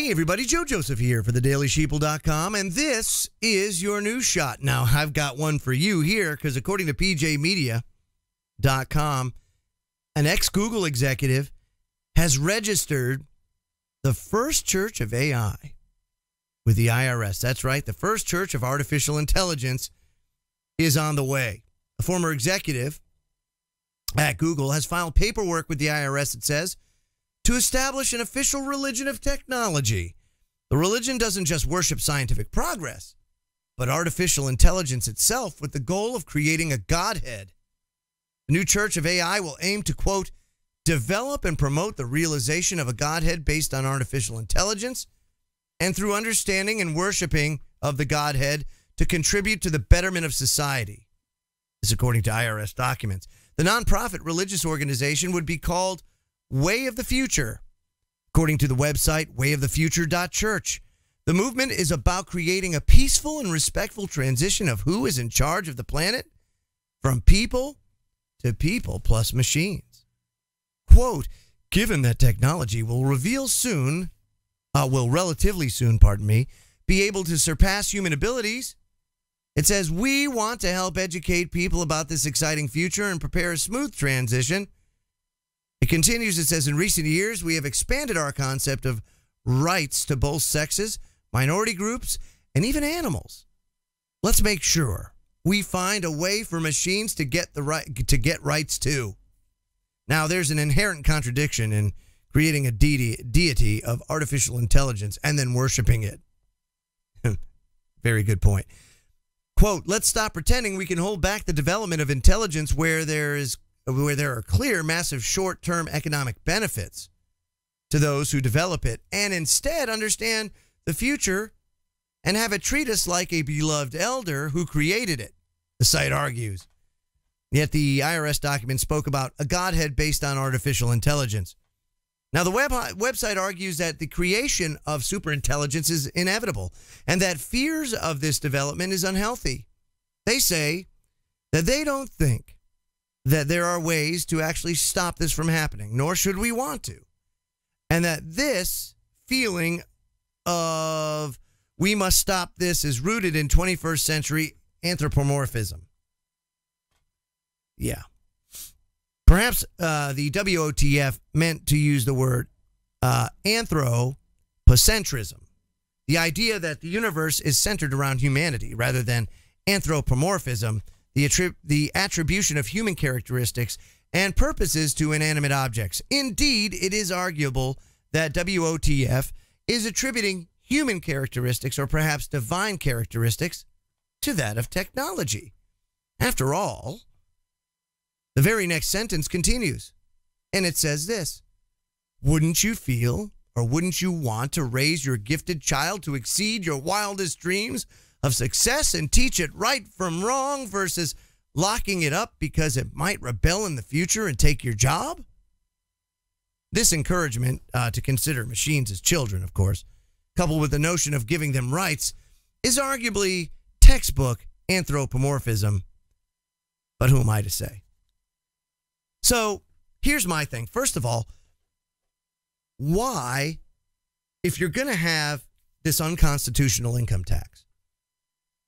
Hey everybody, Joe Joseph here for thedailysheeple.com, and this is your news shot. Now, I've got one for you here because according to pjmedia.com, an ex-Google executive has registered the first church of AI with the IRS. That's right, the first church of artificial intelligence is on the way. A former executive at Google has filed paperwork with the IRS, it says, to establish an official religion of technology. The religion doesn't just worship scientific progress, but artificial intelligence itself, with the goal of creating a godhead. The new church of AI will aim to, quote, develop and promote the realization of a godhead based on artificial intelligence, and through understanding and worshiping of the godhead to contribute to the betterment of society. This according to IRS documents. The nonprofit religious organization would be called Way of the Future, according to the website wayofthefuture.church. The movement is about creating a peaceful and respectful transition of who is in charge of the planet from people to people plus machines. Quote, given that technology will relatively soon, be able to surpass human abilities, it says, we want to help educate people about this exciting future and prepare a smooth transition. It continues, it says, in recent years, we have expanded our concept of rights to both sexes, minority groups, and even animals. Let's make sure we find a way for machines to get rights too. Now, there's an inherent contradiction in creating a deity of artificial intelligence and then worshiping it. Very good point. Quote, let's stop pretending we can hold back the development of intelligence where there are clear, massive short-term economic benefits to those who develop it, and instead understand the future and have it treat us like a beloved elder who created it, the site argues. Yet the IRS document spoke about a godhead based on artificial intelligence. Now, the website argues that the creation of superintelligence is inevitable and that fears of this development is unhealthy. They say that they don't think that there are ways to actually stop this from happening, nor should we want to. And that this feeling of we must stop this is rooted in 21st century anthropomorphism. Yeah. Perhaps the WOTF meant to use the word anthropocentrism, the idea that the universe is centered around humanity rather than anthropomorphism, the attribution of human characteristics and purposes to inanimate objects. Indeed, it is arguable that WOTF is attributing human characteristics or perhaps divine characteristics to that of technology. After all, the very next sentence continues, and it says this: wouldn't you feel or wouldn't you want to raise your gifted child to exceed your wildest dreams of success and teach it right from wrong versus locking it up because it might rebel in the future and take your job? This encouragement to consider machines as children, of course, coupled with the notion of giving them rights, is arguably textbook anthropomorphism. But who am I to say? So here's my thing. First of all, why, if you're going to have this unconstitutional income tax,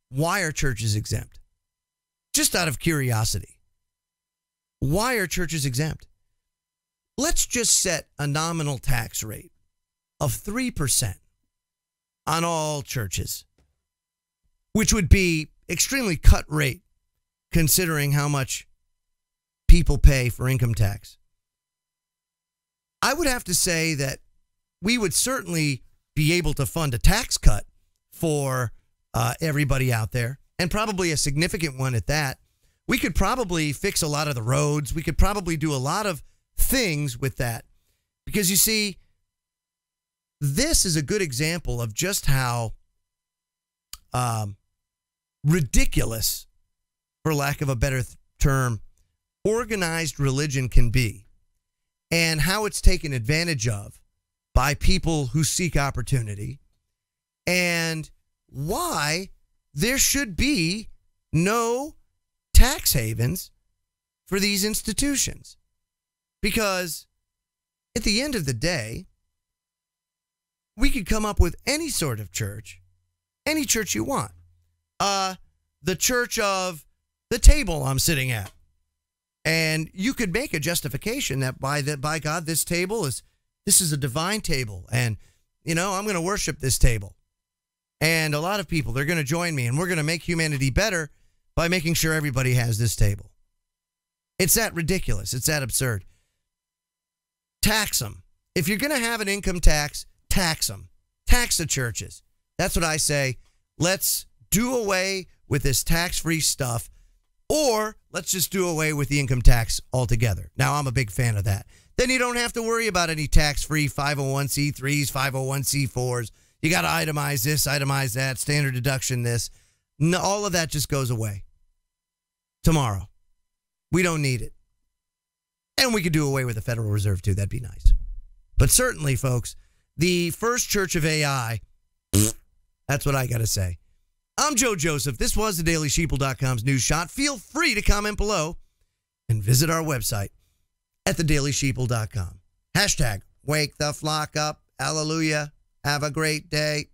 why are churches exempt? Just out of curiosity. Why are churches exempt? Let's just set a nominal tax rate of 3% on all churches, which would be extremely cut rate considering how much people pay for income tax. I would have to say that we would certainly be able to fund a tax cut for everybody out there, and probably a significant one at that. We could probably fix a lot of the roads. We could probably do a lot of things with that. Because you see, this is a good example of just how ridiculous, for lack of a better term, organized religion can be, and how it's taken advantage of by people who seek opportunity, and why there should be no tax havens for these institutions. Because at the end of the day, we could come up with any sort of church, any church you want. The church of the table I'm sitting at. And you could make a justification that by God, this is a divine table. And, I'm going to worship this table. And a lot of people, they're going to join me, and we're going to make humanity better by making sure everybody has this table. It's that ridiculous. It's that absurd. Tax them. If you're going to have an income tax, tax them. Tax the churches. That's what I say. Let's do away with this tax-free stuff, or let's just do away with the income tax altogether. Now, I'm a big fan of that. Then you don't have to worry about any tax-free 501c3s, 501c4s. You got to itemize this, itemize that, standard deduction this. No, all of that just goes away tomorrow. We don't need it. And we could do away with the Federal Reserve, too. That'd be nice. But certainly, folks, the first church of AI, that's what I got to say. I'm Joe Joseph. This was thedailysheeple.com's News Shot. Feel free to comment below and visit our website at thedailysheeple.com. Hashtag wake the flock up. Hallelujah. Have a great day.